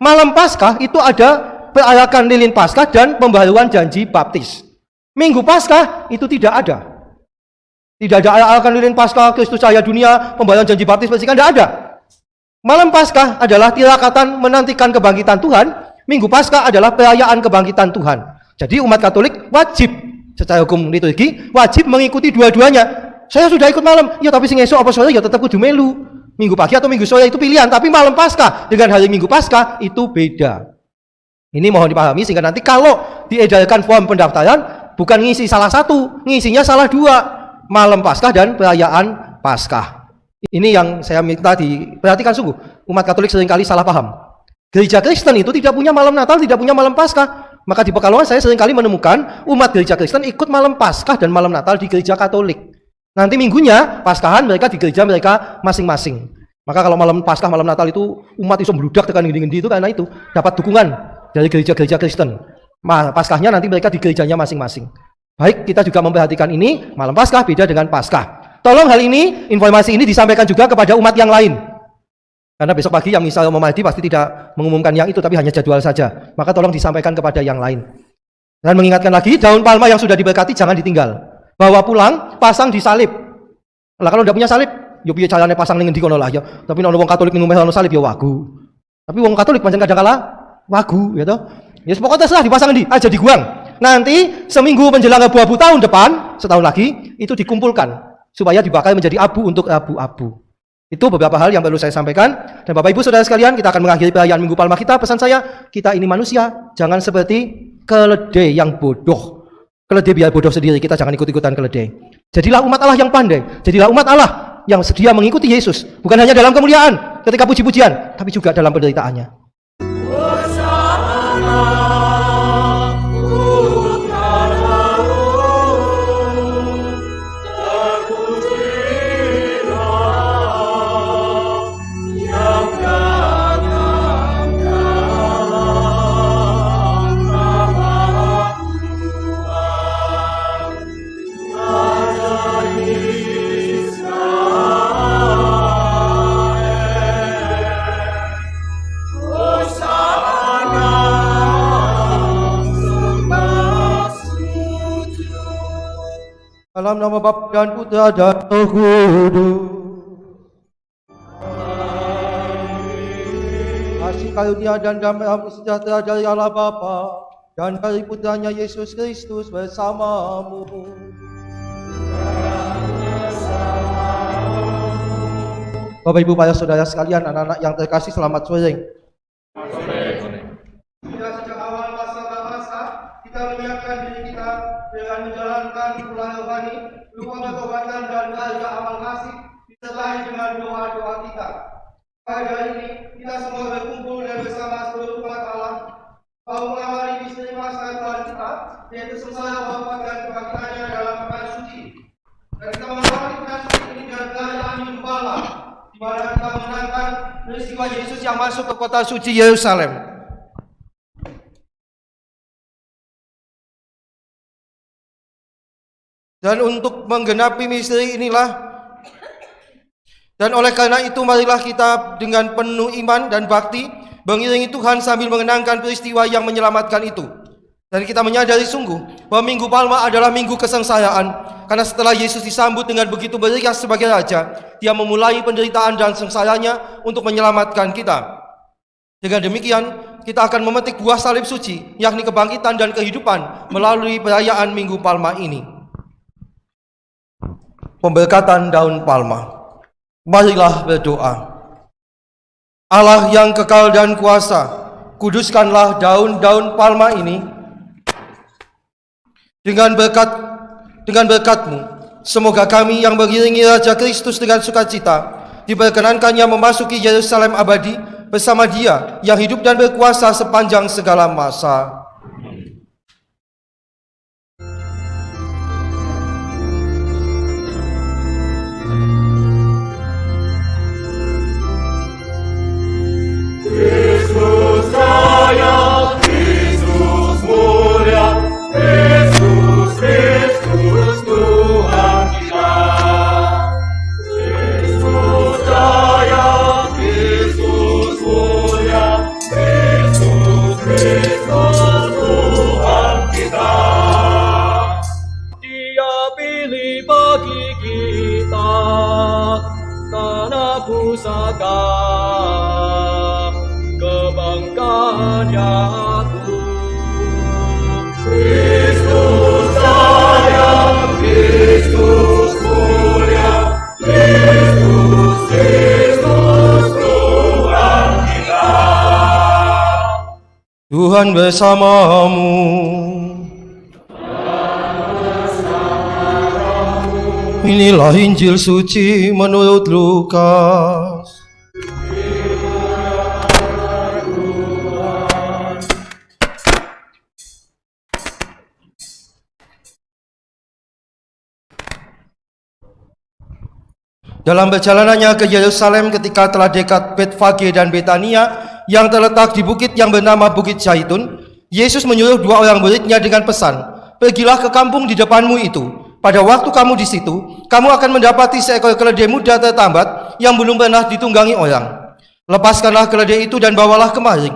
Malam Paskah itu ada perayakan lilin Paskah dan pembaharuan janji baptis. Minggu Paskah itu tidak ada. Tidak ada perayakan lilin Paskah, Kristus cahaya dunia, pembaharuan janji baptis, bersihkan, tidak ada. Malam Paskah adalah tirakatan menantikan kebangkitan Tuhan. Minggu Paskah adalah perayaan kebangkitan Tuhan. Jadi umat Katolik wajib secara hukum liturgi wajib mengikuti dua-duanya. Saya sudah ikut malam, ya tapi sing esuk apa sore ya tetap kudu melu. Minggu pagi atau minggu sore itu pilihan, tapi malam Paskah dengan hari Minggu Paskah itu beda. Ini mohon dipahami sehingga nanti kalau diedarkan form pendaftaran bukan ngisi salah satu, ngisinya salah dua, malam Paskah dan perayaan Paskah. Ini yang saya minta diperhatikan sungguh. Umat Katolik seringkali salah paham. Gereja Kristen itu tidak punya malam Natal, tidak punya malam Paskah. Maka di Pekalongan saya seringkali menemukan umat gereja Kristen ikut malam Paskah dan malam Natal di gereja Katolik. Nanti minggunya Paskahan mereka di gereja mereka masing-masing. Maka kalau malam Paskah, malam Natal itu umat iso meludak tekan ngendi-ngendi itu karena itu dapat dukungan dari gereja-gereja Kristen. Paskahnya nanti mereka di gerejanya masing-masing. Baik, kita juga memperhatikan ini, malam Paskah beda dengan Paskah. Tolong hal ini, informasi ini disampaikan juga kepada umat yang lain. Karena besok pagi yang misal Om Mahdi pasti tidak mengumumkan yang itu, tapi hanya jadwal saja. Maka tolong disampaikan kepada yang lain. Dan mengingatkan lagi, daun palma yang sudah diberkati jangan ditinggal. Bawa pulang, pasang di salib. Lah kalau tidak punya salib, yo piye carane pasang ning ngendi kono lah ya. Tapi nek wong Katolik ning ono salib ya wagu. Tapi wong Katolik pancen kadang-kala wagu ya toh. Ya pokoknya terserah dipasang di aja di guang. Nanti seminggu menjelang abu-abu tahun depan, setahun lagi itu dikumpulkan supaya dibakar menjadi abu untuk abu-abu. Itu beberapa hal yang perlu saya sampaikan. Dan Bapak Ibu Saudara sekalian, kita akan mengakhiri perayaan Minggu Palma kita. Pesan saya, kita ini manusia, jangan seperti keledai yang bodoh. Keledai biar bodoh sendiri, kita jangan ikut-ikutan keledai. Jadilah umat Allah yang pandai. Jadilah umat Allah yang sedia mengikuti Yesus. Bukan hanya dalam kemuliaan, ketika puji-pujian, tapi juga dalam penderitaannya. Dalam nama Bapa dan Putra dan Roh Kudus. Kasih karunia dan damai sejahtera dari Allah Bapa dan dari Putranya Yesus Kristus bersamamu. Bapak Ibu para saudara sekalian, anak-anak yang terkasih, selamat sore. Sejak awal masa kita menyiapkan diri kita dengan menjalankan pulang rohani, lupa pertobatan dan karya amal kasih, disertai dengan doa-doa kita. Pada ini kita semua berkumpul dan bersama seluruh umat Allah, mau mengamali misteri Paskah Tuhan kita, yaitu sengsara wafat dan kebangkitannya dalam pekan suci. Dan kita mengawali pekan suci ini dengan perayaan Minggu Palma, di mana kita mengenangkan peristiwa Yesus yang masuk ke kota suci Yerusalem. Dan untuk menggenapi misteri inilah, dan oleh karena itu marilah kita dengan penuh iman dan bakti mengiringi Tuhan sambil mengenangkan peristiwa yang menyelamatkan itu. Dan kita menyadari sungguh bahwa Minggu Palma adalah minggu kesengsaraan, karena setelah Yesus disambut dengan begitu meriah sebagai Raja, Dia memulai penderitaan dan sengsaranya untuk menyelamatkan kita. Dengan demikian, kita akan memetik buah salib suci, yakni kebangkitan dan kehidupan melalui perayaan Minggu Palma ini. Pemberkatan daun palma. Marilah berdoa. Allah yang kekal dan kuasa, kuduskanlah daun-daun palma ini dengan berkat-Mu. Semoga kami yang mengiringi Raja Kristus dengan sukacita diperkenankannya memasuki Yerusalem abadi bersama Dia yang hidup dan berkuasa sepanjang segala masa. Kristus mulia, kebanggaan aku. Kristus sayang, Kristus mulia, Kristus, Kristus Tuhan kita. Tuhan bersamamu. Inilah Injil suci menurut Lukas. Dalam perjalanannya ke Yerusalem ketika telah dekat Betfage dan Betania yang terletak di bukit yang bernama Bukit Zaitun, Yesus menyuruh 2 orang muridnya dengan pesan, "Pergilah ke kampung di depanmu itu. Pada waktu kamu di situ, kamu akan mendapati seekor keledai muda tertambat yang belum pernah ditunggangi orang. Lepaskanlah keledai itu dan bawalah kemari.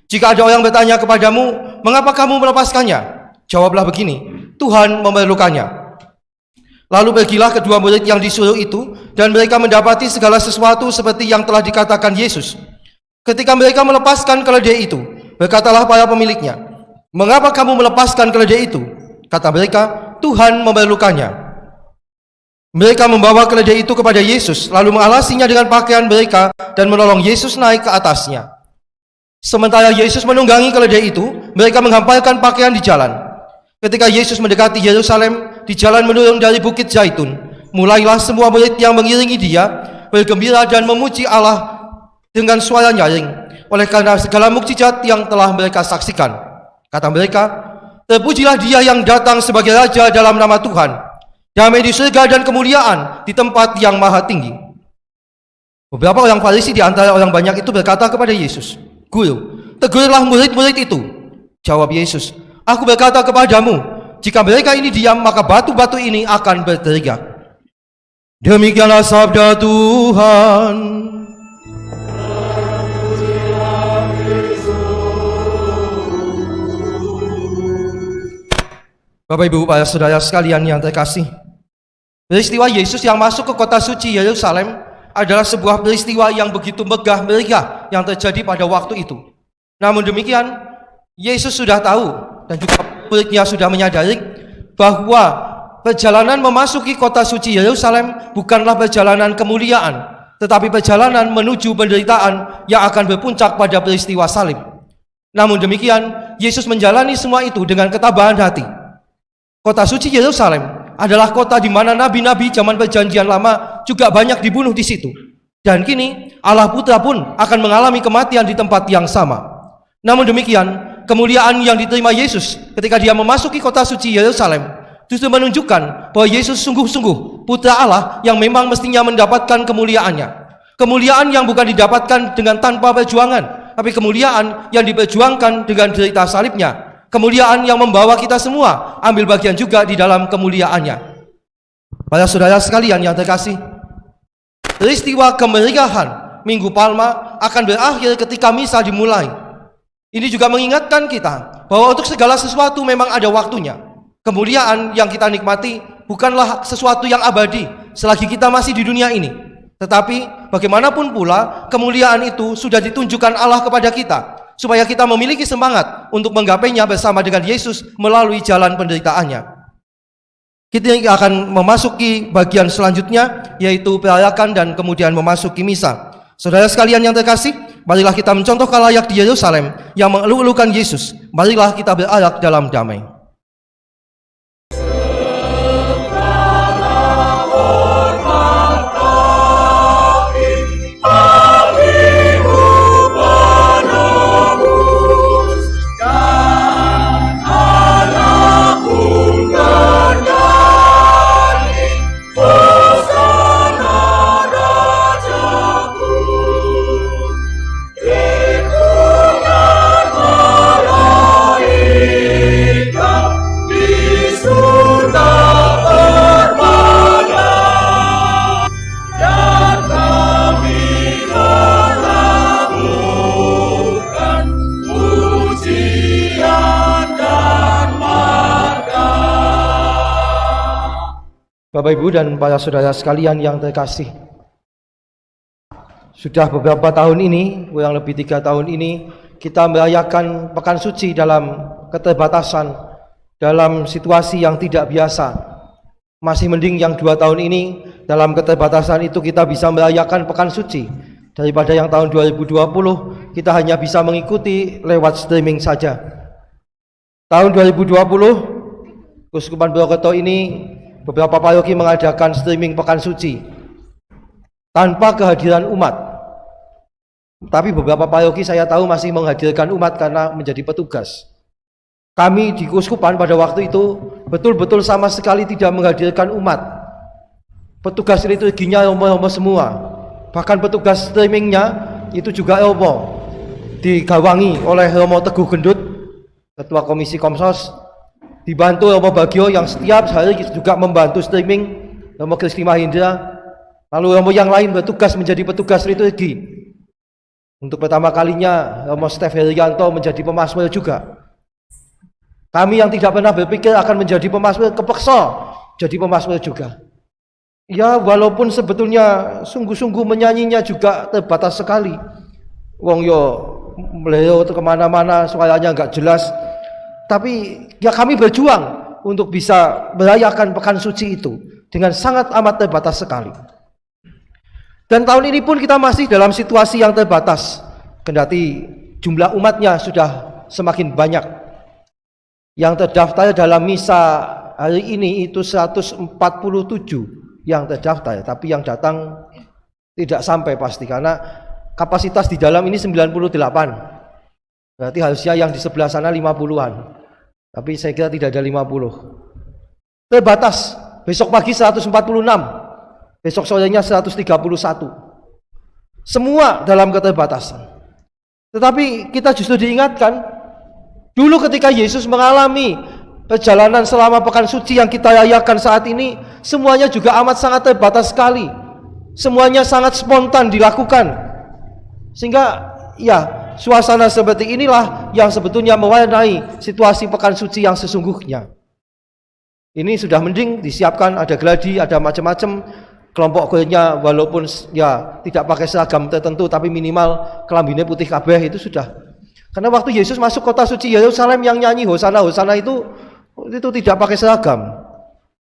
Jika ada orang bertanya kepadamu, mengapa kamu melepaskannya? Jawablah begini, Tuhan memerlukannya." Lalu pergilah kedua murid yang disuruh itu, dan mereka mendapati segala sesuatu seperti yang telah dikatakan Yesus. Ketika mereka melepaskan keledai itu, berkatalah para pemiliknya, "Mengapa kamu melepaskan keledai itu?" Kata mereka, "Tuhan memerlukannya." Mereka membawa keledai itu kepada Yesus, lalu mengalasinya dengan pakaian mereka dan menolong Yesus naik ke atasnya. Sementara Yesus menunggangi keledai itu, mereka menghamparkan pakaian di jalan. Ketika Yesus mendekati Yerusalem, di jalan menurun dari Bukit Zaitun, mulailah semua murid yang mengiringi dia bergembira dan memuji Allah dengan suara nyaring oleh karena segala mukjizat yang telah mereka saksikan. Kata mereka, "Terpujilah dia yang datang sebagai Raja dalam nama Tuhan. Damai di surga dan kemuliaan di tempat yang maha tinggi." Beberapa orang Farisi di antara orang banyak itu berkata kepada Yesus, "Guru, tegurlah murid-murid itu." Jawab Yesus, "Aku berkata kepadamu, jika mereka ini diam, maka batu-batu ini akan berteriak." Demikianlah sabda Tuhan. Bapak Ibu, para saudara sekalian yang terkasih, peristiwa Yesus yang masuk ke kota suci Yerusalem adalah sebuah peristiwa yang begitu megah meriah yang terjadi pada waktu itu. Namun demikian, Yesus sudah tahu dan juga muridnya sudah menyadari bahwa perjalanan memasuki kota suci Yerusalem bukanlah perjalanan kemuliaan, tetapi perjalanan menuju penderitaan yang akan berpuncak pada peristiwa salib. Namun demikian, Yesus menjalani semua itu dengan ketabahan hati. Kota suci Yerusalem adalah kota di mana nabi-nabi zaman perjanjian lama juga banyak dibunuh di situ. Dan kini Allah Putra pun akan mengalami kematian di tempat yang sama. Namun demikian, kemuliaan yang diterima Yesus ketika dia memasuki kota suci Yerusalem justru menunjukkan bahwa Yesus sungguh-sungguh Putra Allah yang memang mestinya mendapatkan kemuliaannya. Kemuliaan yang bukan didapatkan dengan tanpa perjuangan, tapi kemuliaan yang diperjuangkan dengan derita salibnya. Kemuliaan yang membawa kita semua ambil bagian juga di dalam kemuliaannya. Para saudara sekalian yang terkasih, peristiwa kemeriahan Minggu Palma akan berakhir ketika misa dimulai. Ini juga mengingatkan kita bahwa untuk segala sesuatu memang ada waktunya. Kemuliaan yang kita nikmati bukanlah sesuatu yang abadi selagi kita masih di dunia ini. Tetapi bagaimanapun pula kemuliaan itu sudah ditunjukkan Allah kepada kita, supaya kita memiliki semangat untuk menggapainya bersama dengan Yesus melalui jalan penderitaannya. Kita akan memasuki bagian selanjutnya, yaitu perayakan dan kemudian memasuki misa. Saudara sekalian yang terkasih, marilah kita mencontoh layak di Yerusalem yang mengeluh-elukan Yesus. Marilah kita berayak dalam damai. Bapak Ibu dan para saudara sekalian yang terkasih, Sudah beberapa tahun ini, kurang lebih 3 tahun ini, kita merayakan Pekan Suci dalam keterbatasan, dalam situasi yang tidak biasa. Masih mending yang 2 tahun ini, dalam keterbatasan itu kita bisa merayakan Pekan Suci, daripada yang tahun 2020 kita hanya bisa mengikuti lewat streaming saja. Tahun 2020 Keuskupan Purwokerto ini beberapa paroki mengadakan streaming Pekan Suci tanpa kehadiran umat. Tapi beberapa paroki saya tahu masih menghadirkan umat karena menjadi petugas. Kami di Keuskupan pada waktu itu betul-betul sama sekali tidak menghadirkan umat. Petugas liturginya romo-romo semua. Bahkan petugas streamingnya itu juga romo, digawangi oleh Romo Teguh Gendut, Ketua Komisi Komsos, dibantu Romo Bagio yang setiap hari juga membantu streaming, Romo Kristi Mahindra. Lalu romo yang lain bertugas menjadi petugas liturgi. Untuk pertama kalinya Romo Stef Herianto menjadi pemasmur juga. Kami yang tidak pernah berpikir akan menjadi pemasmur kepeksa jadi pemasmur juga. Ya, walaupun sebetulnya sungguh-sungguh menyanyinya juga terbatas sekali. Wong yo meleo kemana-mana, suaranya nggak jelas. Tapi ya kami berjuang untuk bisa merayakan Pekan Suci itu dengan sangat amat terbatas sekali. Dan tahun ini pun kita masih dalam situasi yang terbatas, kendati jumlah umatnya sudah semakin banyak. Yang terdaftar dalam misa hari ini itu 147 yang terdaftar, tapi yang datang tidak sampai pasti karena kapasitas di dalam ini 98. Berarti harusnya yang di sebelah sana 50-an. Tapi saya kira tidak ada 50. Terbatas. Besok pagi 146. Besok sorenya 131. Semua dalam keterbatasan. Tetapi kita justru diingatkan, dulu ketika Yesus mengalami perjalanan selama Pekan Suci yang kita rayakan saat ini, semuanya juga amat sangat terbatas sekali. Semuanya sangat spontan dilakukan. Sehingga ya, suasana seperti inilah yang sebetulnya mewarnai situasi Pekan Suci yang sesungguhnya. Ini sudah mending disiapkan, ada gladi, ada macam-macam. Kelompok kuliahnya walaupun ya tidak pakai seragam tertentu, tapi minimal kelambinya putih kabeh itu sudah. Karena waktu Yesus masuk kota suci Yerusalem yang nyanyi Hosana Hosana itu tidak pakai seragam,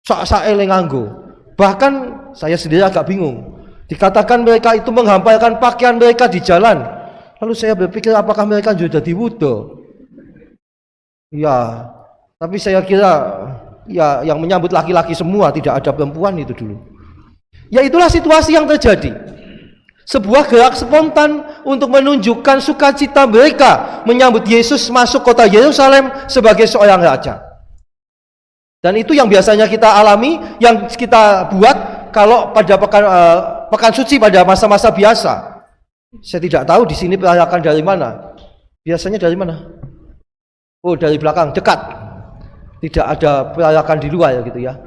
sak-sak nganggo. Bahkan saya sendiri agak bingung. Dikatakan mereka itu menghamparkan pakaian mereka di jalan. Lalu saya berpikir apakah mereka sudah diwudu? Ya, tapi saya kira ya yang menyambut laki-laki semua, tidak ada perempuan itu dulu. Ya itulah situasi yang terjadi. Sebuah gerak spontan untuk menunjukkan sukacita mereka menyambut Yesus masuk kota Yerusalem sebagai seorang raja. Dan itu yang biasanya kita alami, yang kita buat kalau pada pekan suci pada masa-masa biasa. Saya tidak tahu di sini perayakan dari mana. Biasanya dari mana? Oh, dari belakang, dekat. Tidak ada perayakan di luar gitu ya.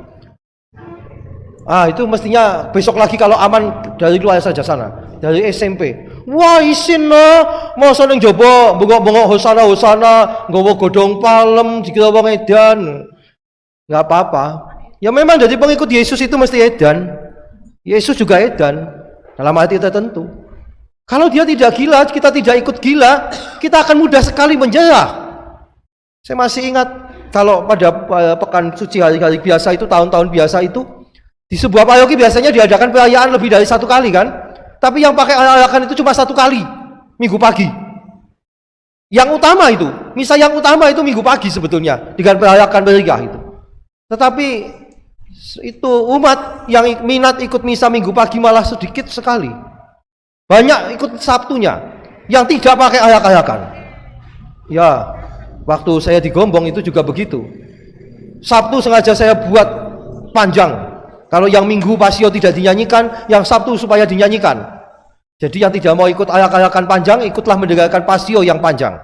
Itu mestinya besok lagi kalau aman dari luar saja sana, dari SMP. Wah, isin lah, masa ning jaba bengok-bengok hosana, nggawa godhong palem dikira wong edan. Enggak apa-apa. Ya memang jadi pengikut Yesus itu mesti edan. Yesus juga edan dalam arti tertentu. Kalau dia tidak gila, kita tidak ikut gila, kita akan mudah sekali menyerah. Saya masih ingat kalau pada pekan suci hari-hari biasa itu, tahun-tahun biasa itu, di sebuah paroki biasanya diadakan perayaan lebih dari 1 kali kan? Tapi yang pakai arakan itu cuma 1 kali, Minggu pagi. Yang utama itu, misa yang utama itu Minggu pagi sebetulnya, dengan perayaan mereka itu. Tetapi itu umat yang minat ikut misa Minggu pagi malah sedikit sekali. Banyak ikut Sabtunya, yang tidak pakai ayak-ayakan. Ya, waktu saya di Gombong itu juga begitu. Sabtu sengaja saya buat panjang. Kalau yang Minggu Pasio tidak dinyanyikan, yang Sabtu supaya dinyanyikan. Jadi yang tidak mau ikut ayak-ayakan panjang, ikutlah mendengarkan Pasio yang panjang.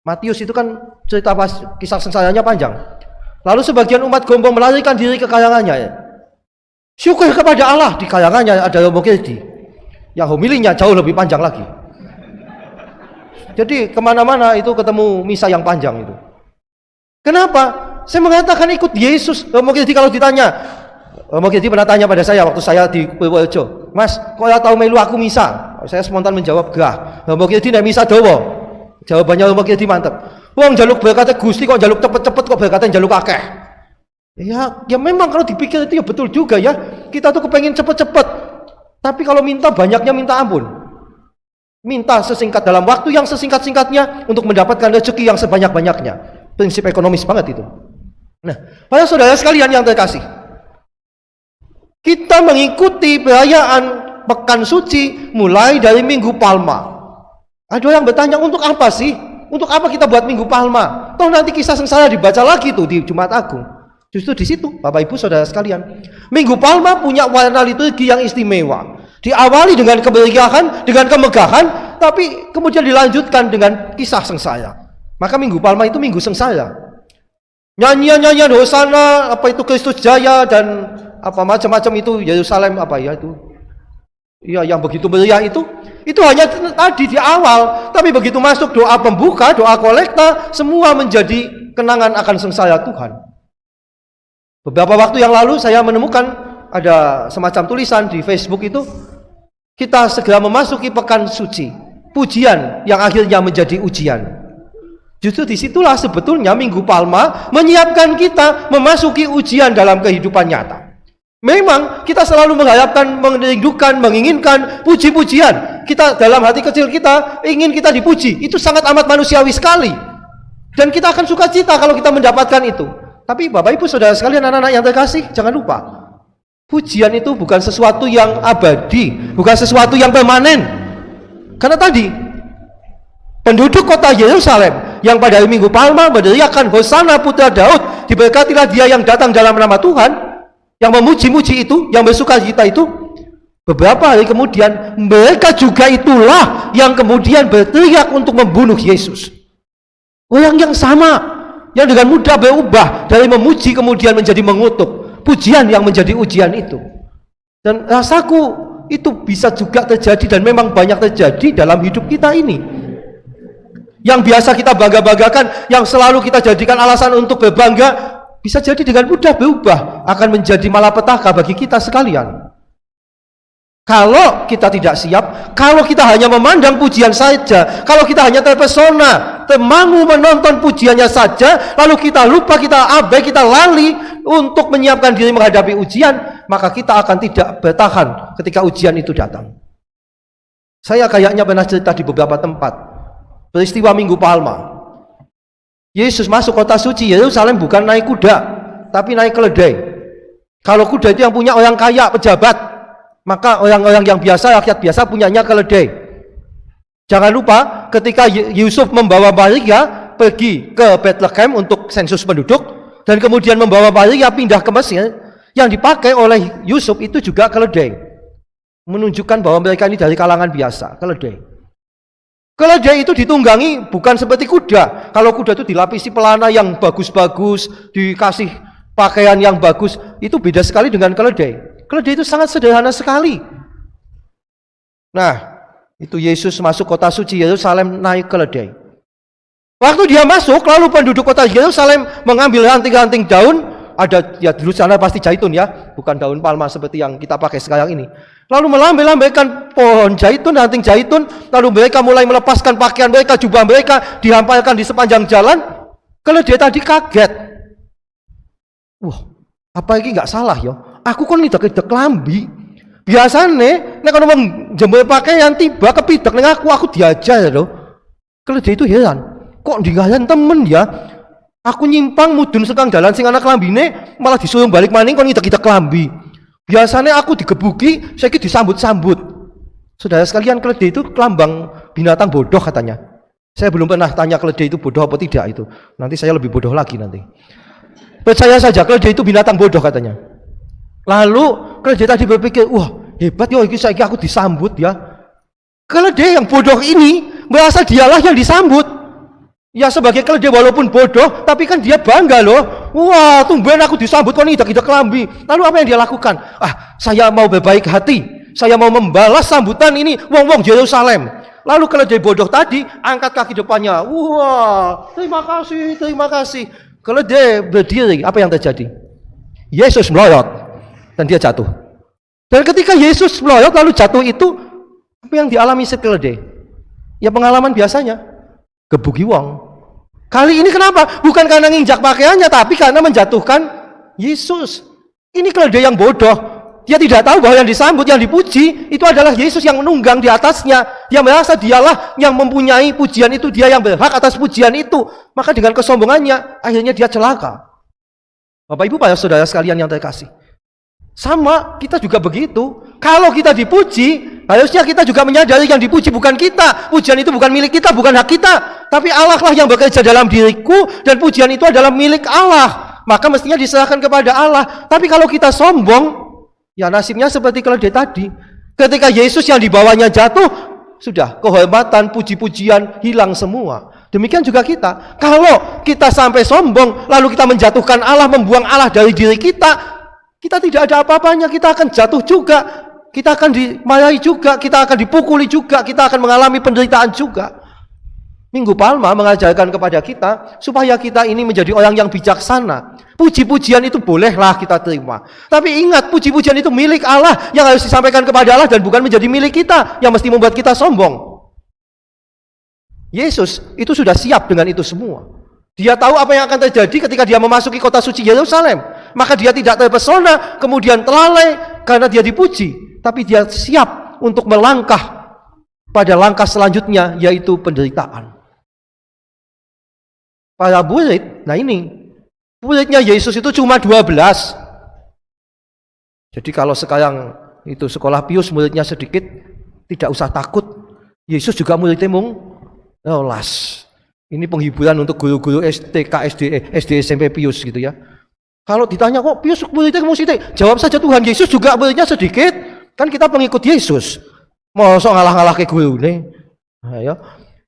Matius itu kan cerita kisah sengsaranya panjang. Lalu sebagian umat Gombong melarikan diri ke kayangannya. Syukur kepada Allah, di kayangannya ada Romo Kirdi, yang homilinya jauh lebih panjang lagi. Jadi kemana-mana itu ketemu misa yang panjang itu. Kenapa? Saya mengatakan ikut Yesus. Romo Kirdi kalau ditanya, Mbak Gedi pernah tanya pada saya waktu saya di Purworejo, Mas, kok ya tahu melu aku misa? Saya spontan menjawab, gah. Mbak Gedi nek misa dawa. Jawabannya Mbak Gedi mantep. Wong jaluk berkata Gusti kok jaluk cepet-cepet kok berkata jaluk akeh. Ya memang kalau dipikir itu ya betul juga ya. Kita tuh kepengen cepet-cepet. Tapi kalau minta banyaknya minta ampun. Minta sesingkat dalam waktu yang sesingkat-singkatnya untuk mendapatkan rezeki yang sebanyak-banyaknya. Prinsip ekonomis banget itu. Nah, para saudara sekalian yang terkasih, kita mengikuti perayaan Pekan Suci mulai dari Minggu Palma. Ada yang bertanya, untuk apa sih? Untuk apa kita buat Minggu Palma? Toh nanti kisah sengsara dibaca lagi tuh di Jumat Agung. Justru di situ, Bapak Ibu Saudara sekalian, Minggu Palma punya warna liturgi yang istimewa. Diawali dengan kemeriahan, dengan kemegahan, tapi kemudian dilanjutkan dengan kisah sengsara. Maka Minggu Palma itu Minggu sengsara. Nyanyian-nyanyian hosana, apa itu Kristus Jaya dan apa macam-macam itu Yerusalem apa ya itu. Ya yang begitu meriah itu hanya tadi di awal, tapi begitu masuk doa pembuka, doa kolekta, semua menjadi kenangan akan sengsara Tuhan. Beberapa waktu yang lalu saya menemukan ada semacam tulisan di Facebook itu, kita segera memasuki Pekan Suci, pujian yang akhirnya menjadi ujian. Justru disitulah sebetulnya Minggu Palma menyiapkan kita memasuki ujian dalam kehidupan nyata. Memang kita selalu mengharapkan, merindukan, menginginkan puji-pujian. Kita dalam hati kecil kita ingin kita dipuji. Itu sangat amat manusiawi sekali. Dan kita akan sukacita kalau kita mendapatkan itu. Tapi Bapak Ibu Saudara sekalian, anak-anak yang terkasih, jangan lupa, pujian itu bukan sesuatu yang abadi, bukan sesuatu yang permanen. Karena tadi penduduk kota Yerusalem yang pada hari Minggu Palma meneriakkan Hosana Putra Daud, diberkatilah dia yang datang dalam nama Tuhan, yang memuji-muji itu, yang bersukacita itu, beberapa hari kemudian mereka juga itulah yang kemudian berteriak untuk membunuh Yesus. Orang yang sama, yang dengan mudah berubah dari memuji kemudian menjadi mengutuk, pujian yang menjadi ujian itu. Dan rasaku itu bisa juga terjadi dan memang banyak terjadi dalam hidup kita ini. Yang biasa kita bangga-banggakan, yang selalu kita jadikan alasan untuk berbangga, bisa jadi dengan mudah berubah, akan menjadi malapetaka bagi kita sekalian. Kalau kita tidak siap, kalau kita hanya memandang pujian saja, kalau kita hanya terpesona, termangu menonton pujiannya saja, lalu kita lupa, kita abai, kita lali untuk menyiapkan diri menghadapi ujian, maka kita akan tidak bertahan ketika ujian itu datang. Saya kayaknya pernah cerita di beberapa tempat peristiwa Minggu Palma. Yesus masuk kota suci Yerusalem bukan naik kuda, tapi naik keledai. Kalau kuda itu yang punya orang kaya, pejabat, maka orang-orang yang biasa, rakyat biasa punyanya keledai. Jangan lupa ketika Yusuf membawa Maria pergi ke Bethlehem untuk sensus penduduk, dan kemudian membawa Maria pindah ke Mesir, yang dipakai oleh Yusuf itu juga keledai, menunjukkan bahwa mereka ini dari kalangan biasa, keledai. Keledai itu ditunggangi bukan seperti kuda. Kalau kuda itu dilapisi pelana yang bagus-bagus, dikasih pakaian yang bagus, itu beda sekali dengan keledai. Keledai itu sangat sederhana sekali. Nah, itu Yesus masuk kota suci Yerusalem naik keledai. Waktu dia masuk, lalu penduduk kota Yerusalem mengambil ranting-ranting daun, ada ya dulu sana pasti zaitun ya, bukan daun palma seperti yang kita pakai sekarang ini. Lalu melambai-lambaikan pohon zaitun, ranting zaitun, lalu mereka mulai melepaskan pakaian mereka, jubah mereka dihamparkan di sepanjang jalan. Keledai tadi kaget. Wah, apa ini nggak salah ya? Aku kan tidak kelambi. Biasanya, nek kalau jemur pakaian tiba kepidak neng aku diajar loh. Keledai itu heran, kok digayan temen ya? Aku nyimpang mudun sekang jalan sing anak kelambine malah disuruh balik maning kon ngidak-ngidak kelambi. Biasanya aku digebuki, saya disambut-sambut. Saudara sekalian, keledai itu lambang binatang bodoh katanya. Saya belum pernah tanya keledai itu bodoh apa tidak itu. Nanti saya lebih bodoh lagi nanti. Percaya saja keledai itu binatang bodoh katanya. Lalu keledai tadi berpikir, wah hebat ya, ini aku disambut ya. Keledai yang bodoh ini merasa dialah yang disambut. Ya sebagai keledai walaupun bodoh, tapi kan dia bangga loh. Wah, tumben aku disambut kok tidak kelambi. Lalu apa yang dia lakukan? Saya mau berbaik hati. Saya mau membalas sambutan ini wong-wong Yerusalem. Lalu keledai bodoh tadi angkat kaki depannya. Wah, terima kasih, terima kasih. Keledai berdiri, apa yang terjadi? Yesus melorot. dan dia jatuh. Dan ketika Yesus meloyot lalu jatuh itu, apa yang dialami si keledai? Ya pengalaman biasanya, gebuki wong. Kali ini kenapa? Bukan karena nginjak pakaiannya, tapi karena menjatuhkan Yesus. Ini keledai yang bodoh. Dia tidak tahu bahwa yang disambut, yang dipuji itu adalah Yesus yang menunggang di atasnya. Dia merasa dialah yang mempunyai pujian itu, dia yang berhak atas pujian itu. Maka dengan kesombongannya, akhirnya dia celaka. Bapak Ibu, para saudara sekalian yang terkasih, sama kita juga begitu. Kalau kita dipuji, harusnya kita juga menyadari yang dipuji bukan kita. Pujian itu bukan milik kita, bukan hak kita, tapi Allah lah yang bekerja dalam diriku, dan pujian itu adalah milik Allah. Maka mestinya diserahkan kepada Allah. Tapi kalau kita sombong, ya nasibnya seperti keledai tadi. Ketika Yesus yang dibawanya jatuh, sudah kehormatan, puji-pujian hilang semua. Demikian juga kita. Kalau kita sampai sombong, lalu kita menjatuhkan Allah, membuang Allah dari diri kita, kita tidak ada apa-apanya. Kita akan jatuh juga, kita akan dimarahi juga, kita akan dipukuli juga, kita akan mengalami penderitaan juga. Minggu Palma mengajarkan kepada kita supaya kita ini menjadi orang yang bijaksana. Puji-pujian itu bolehlah kita terima, tapi ingat, puji-pujian itu milik Allah yang harus disampaikan kepada Allah dan bukan menjadi milik kita yang mesti membuat kita sombong. Yesus itu sudah siap dengan itu semua. Dia tahu apa yang akan terjadi ketika dia memasuki kota suci Yerusalem. Maka dia tidak terpesona kemudian telalai karena dia dipuji, tapi dia siap untuk melangkah pada langkah selanjutnya, yaitu penderitaan. Para murid, nah ini muridnya Yesus itu cuma 12. Jadi kalau sekarang itu sekolah Pius muridnya sedikit, tidak usah takut. Yesus juga muridnya las. Ini penghiburan untuk guru-guru STK, SD, SMP Pius gitu ya. Kalau ditanya kok Pius muridnya kamu sedikit, jawab saja Tuhan Yesus juga muridnya sedikit. Kan kita pengikut Yesus. Masa ngalah-ngalah ke guru nih. Nah, ya.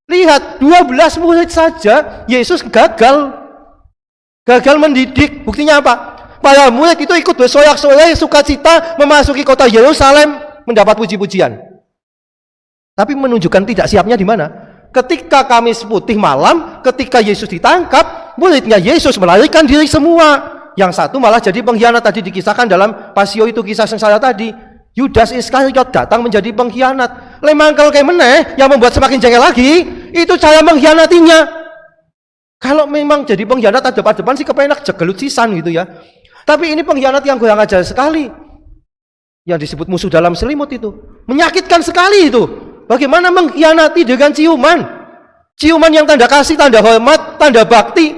Lihat 12 murid saja Yesus gagal mendidik. Buktinya apa? Para murid itu ikut bersorak-sorai sukacita memasuki kota Yerusalem mendapat puji-pujian. Tapi menunjukkan tidak siapnya di mana? Ketika Kamis Putih malam, ketika Yesus ditangkap, muridnya Yesus melarikan diri semua. Yang satu malah jadi pengkhianat, tadi dikisahkan dalam Pasio itu, kisah sengsara tadi. Yudas Iskariot datang menjadi pengkhianat. Lemangkel kayak meneh yang membuat semakin jengkel lagi, itu cara mengkhianatinya. Kalau memang jadi pengkhianat ada depan sih kepenak jegelut sisan gitu ya. Tapi ini pengkhianat yang kurang ajar sekali. Yang disebut musuh dalam selimut itu. Menyakitkan sekali itu. Bagaimana mengkhianati dengan ciuman? Ciuman yang tanda kasih, tanda hormat, tanda bakti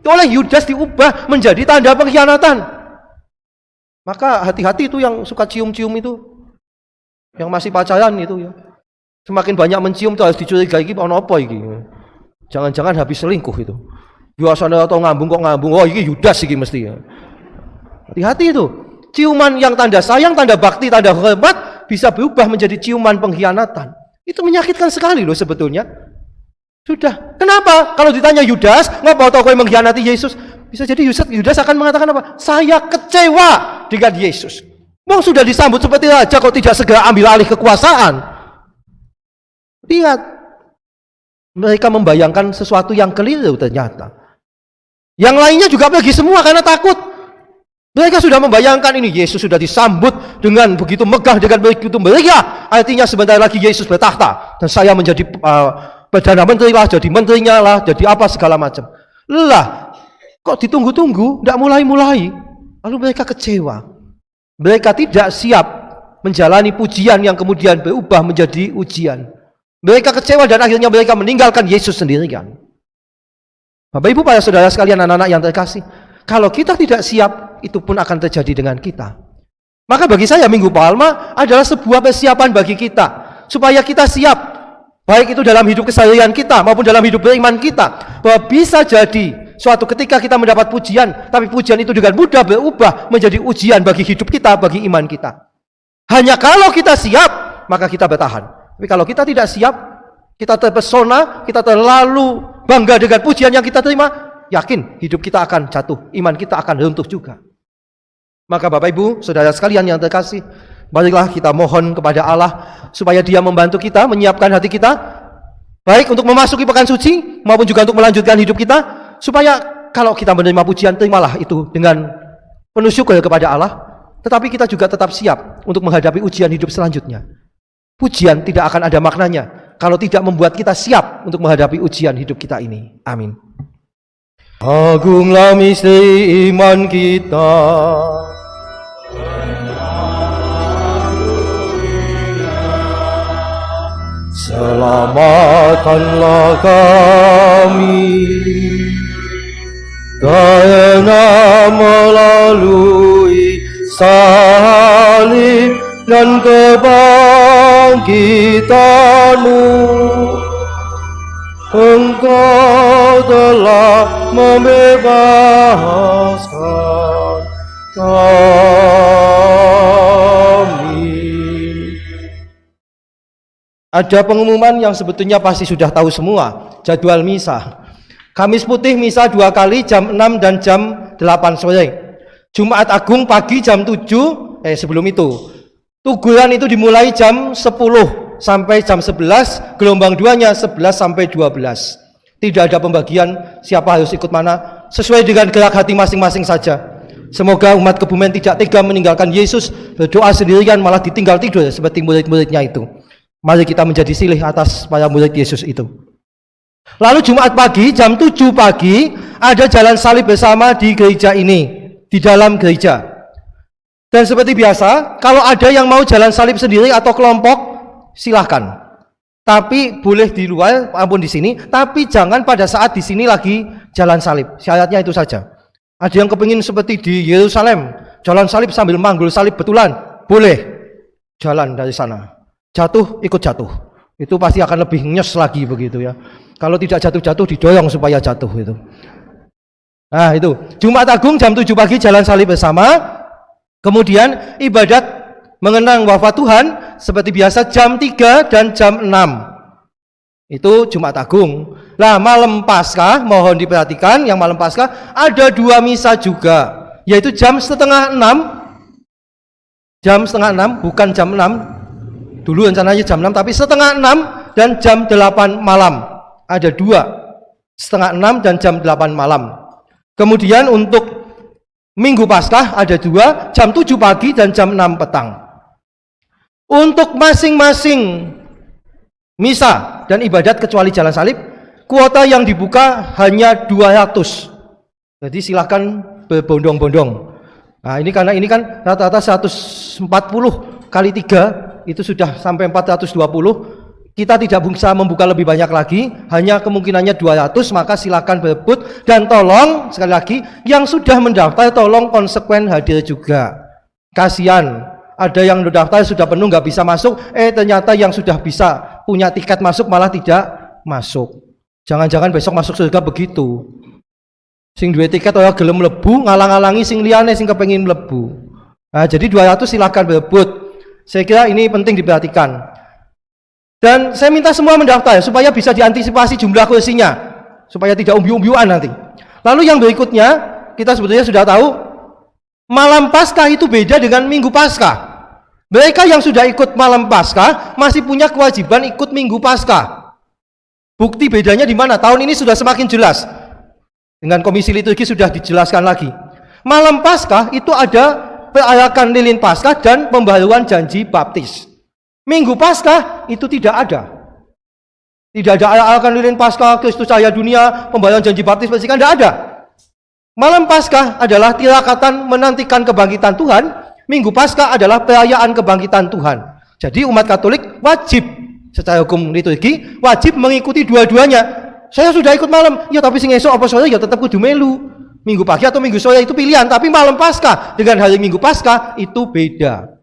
oleh Yudas diubah menjadi tanda pengkhianatan. Maka hati-hati itu yang suka cium-cium itu, yang masih pacaran itu ya. Semakin banyak mencium itu harus dicurigai iki ono apa iki. Jangan-jangan habis selingkuh itu. Biasanya atau ngambung, oh ini Yudas iki mesti ya. Hati-hati itu. Ciuman yang tanda sayang, tanda bakti, tanda hormat bisa berubah menjadi ciuman pengkhianatan. Itu menyakitkan sekali loh sebetulnya. Sudah. Kenapa? Kalau ditanya Yudas, ngapa tau kowe mengkhianati Yesus? Bisa jadi Yudas akan mengatakan apa? Saya kecewa dengan Yesus. Wong sudah disambut seperti raja kok tidak segera ambil alih kekuasaan. Lihat. Mereka membayangkan sesuatu yang keliru ternyata. Yang lainnya juga pergi semua karena takut. Mereka sudah membayangkan ini Yesus sudah disambut dengan begitu megah, dengan begitu meriah. Artinya sebentar lagi Yesus bertahta dan saya menjadi perdana menteri lah, jadi menterinya lah, jadi apa segala macam. Lah, kok ditunggu-tunggu, tidak mulai-mulai. Lalu mereka kecewa. Mereka tidak siap menjalani pujian yang kemudian berubah menjadi ujian. Mereka kecewa dan akhirnya mereka meninggalkan Yesus sendirian. Bapak Ibu, para saudara sekalian, anak-anak yang terkasih, kalau kita tidak siap, itu pun akan terjadi dengan kita. Maka bagi saya Minggu Palma adalah sebuah persiapan bagi kita, supaya kita siap, baik itu dalam hidup keseharian kita maupun dalam hidup beriman kita, bahwa bisa jadi suatu ketika kita mendapat pujian, tapi pujian itu dengan mudah berubah menjadi ujian bagi hidup kita, bagi iman kita. Hanya kalau kita siap, maka kita bertahan. Tapi kalau kita tidak siap, kita terpesona, kita terlalu bangga dengan pujian yang kita terima, yakin hidup kita akan jatuh, iman kita akan runtuh juga. Maka Bapak Ibu, saudara sekalian yang terkasih, marilah kita mohon kepada Allah supaya Dia membantu kita, menyiapkan hati kita, baik untuk memasuki pekan suci maupun juga untuk melanjutkan hidup kita, supaya kalau kita menerima pujian, terimalah itu dengan penuh syukur kepada Allah. tetapi kita juga tetap siap untuk menghadapi ujian hidup selanjutnya. Ujian tidak akan ada maknanya kalau tidak membuat kita siap untuk menghadapi ujian hidup kita ini. Amin. Agunglah misteri iman kita. Selamatkanlah kami karena melalui salib dan kebangkitan-Mu, Engkau telah membebaskan kami. Ada pengumuman yang sebetulnya pasti sudah tahu semua, jadwal misa. Kamis Putih misa 2 kali, jam 6 dan jam 8 sore. Jumat Agung pagi jam 7, sebelum itu. Tuguran itu dimulai jam 10 sampai jam 11, gelombang 2-nya 11 sampai 12. Tidak ada pembagian siapa harus ikut mana, sesuai dengan gerak hati masing-masing saja. Semoga umat Kebumen tidak tega meninggalkan Yesus, berdoa sendirian malah ditinggal tidur seperti murid-muridnya itu. Mari kita menjadi silih atas para murid Yesus itu. Lalu Jumat pagi jam 7 pagi ada jalan salib bersama di gereja ini, di dalam gereja. Dan seperti biasa, kalau ada yang mau jalan salib sendiri atau kelompok, silahkan. Tapi boleh di luar, ampun di sini, tapi jangan pada saat di sini lagi jalan salib. Syaratnya itu saja. Ada yang kepingin seperti di Yerusalem, jalan salib sambil manggul salib betulan, boleh jalan dari sana. Jatuh, ikut jatuh. Itu pasti akan lebih nyes lagi begitu ya. Kalau tidak jatuh-jatuh, didorong supaya jatuh itu. Nah itu, Jumat Agung jam 7 pagi jalan salib bersama. Kemudian ibadat mengenang wafat Tuhan seperti biasa jam 3 dan jam 6. Itu Jumat Agung. Nah malam Paskah, mohon diperhatikan, yang malam Paskah ada 2 misa juga, yaitu jam setengah 6. Jam setengah 6, bukan jam 6. Dulu rencananya jam 6, tapi setengah 6 dan jam 8 malam. Ada 2, setengah 6 dan jam 8 malam. Kemudian untuk Minggu Paskah ada 2, jam 7 pagi dan jam 6 petang. Untuk masing-masing misa dan ibadat kecuali jalan salib, kuota yang dibuka hanya 200. Jadi silakan berbondong-bondong. Nah ini karena ini kan rata-rata 140 kali 3 itu sudah sampai 420. Kita tidak bisa membuka lebih banyak lagi, hanya kemungkinannya 200, maka silakan berebut. Dan tolong sekali lagi yang sudah mendaftar tolong konsekuen hadir juga. Kasihan ada yang mendaftar sudah penuh nggak bisa masuk, ternyata yang sudah bisa punya tiket masuk malah tidak masuk. Jangan-jangan besok masuk surga begitu. Sing duwe tiket ora gelem mlebu, ngalang-alangi sing liyane sing kepengin mlebu. Nah, jadi 200 silakan berebut. Saya kira ini penting diperhatikan. Dan saya minta semua mendaftar supaya bisa diantisipasi jumlah kursinya, supaya tidak umbi-umbian nanti. Lalu yang berikutnya, kita sebetulnya sudah tahu, malam Paskah itu beda dengan Minggu Paskah. Mereka yang sudah ikut malam Paskah masih punya kewajiban ikut Minggu Paskah. Bukti bedanya di mana? Tahun ini sudah semakin jelas. Dengan komisi liturgi sudah dijelaskan lagi. Malam Paskah itu ada perayaan lilin Paskah dan pembaharuan janji baptis. Minggu Paskah itu tidak ada. Tidak ada perayaan lilin Paskah, Kristus cahaya dunia, pembaharuan janji baptis, persikan, tidak ada. Malam Paskah adalah tirakatan menantikan kebangkitan Tuhan. Minggu Paskah adalah perayaan kebangkitan Tuhan. Jadi umat Katolik wajib secara hukum liturgi wajib mengikuti dua-duanya. Saya sudah ikut malam, ya tapi sing esok apa sore ya tetap kudu melu. Minggu pagi atau minggu sore itu pilihan, tapi malam Paskah dengan hari Minggu Paskah itu beda.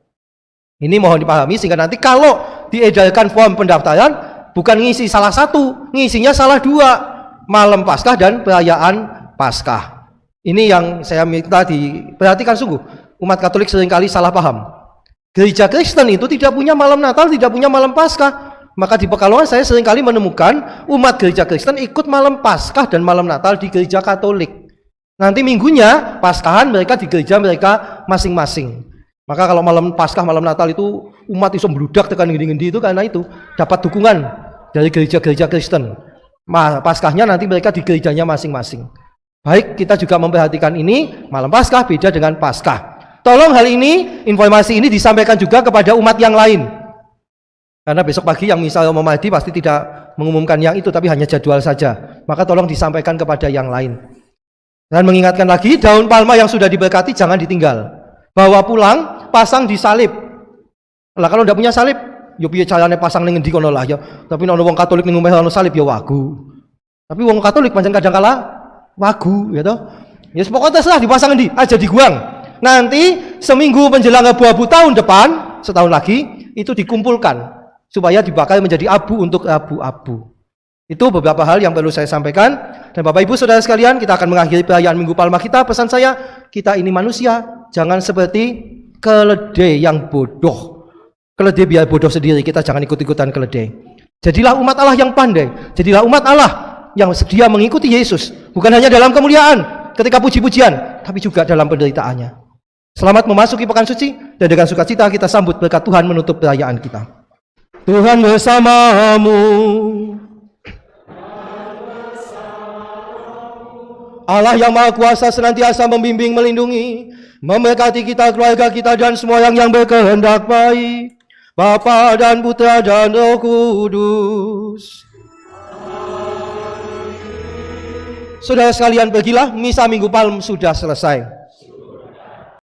Ini mohon dipahami sehingga nanti kalau diedarkan form pendaftaran bukan ngisi salah satu, ngisinya salah 2, malam Paskah dan perayaan Paskah. Ini yang saya minta diperhatikan sungguh. Umat Katolik seringkali salah paham. Gereja Kristen itu tidak punya malam Natal, tidak punya malam Paskah. Maka di Pekalongan saya seringkali menemukan umat gereja Kristen ikut malam Paskah dan malam Natal di gereja Katolik. Nanti minggunya Paskahan mereka di gereja mereka masing-masing. Maka kalau malam Paskah, malam Natal itu umat iso membludak tekan ngendi-ngendi itu karena itu dapat dukungan dari gereja-gereja Kristen. Paskahnya nanti mereka di gerejanya masing-masing. Baik, kita juga memperhatikan ini, malam Paskah beda dengan Paskah. Tolong hal ini, informasi ini disampaikan juga kepada umat yang lain. Karena besok pagi yang misal mau mati pasti tidak mengumumkan yang itu, tapi hanya jadwal saja. Maka tolong disampaikan kepada yang lain. Dan mengingatkan lagi, daun palma yang sudah diberkati jangan ditinggal. Bawa pulang, pasang di salib. Lah kalau tidak punya salib, yo piye carane pasang ning ngendi kono lah ya. Tapi nek wong Katolik ning omah ono salib ya wagu. Tapi wong Katolik pancen kadang kala wagu ya toh. Ya pokoknya terserah dipasang ngendi, aja diguang. Nanti seminggu menjelang abu-abu tahun depan, setahun lagi, itu dikumpulkan supaya dibakar menjadi abu untuk abu-abu. Itu beberapa hal yang perlu saya sampaikan. Dan Bapak Ibu Saudara sekalian, kita akan mengakhiri perayaan Minggu Palma kita. Pesan saya, kita ini manusia, jangan seperti keledai yang bodoh. Keledai biar bodoh sendiri, kita jangan ikut-ikutan keledai. Jadilah umat Allah yang pandai. Jadilah umat Allah yang sedia mengikuti Yesus. Bukan hanya dalam kemuliaan, ketika puji-pujian, tapi juga dalam penderitaannya. Selamat memasuki pekan suci, dan dengan sukacita kita sambut berkat Tuhan menutup perayaan kita. Tuhan bersamamu. Allah yang Maha Kuasa senantiasa membimbing, melindungi, memberkati kita, keluarga kita, dan semua yang berkehendak baik. Bapa dan Putra dan Roh Kudus. Saudara sekalian, pergilah, misa Minggu Palm sudah selesai.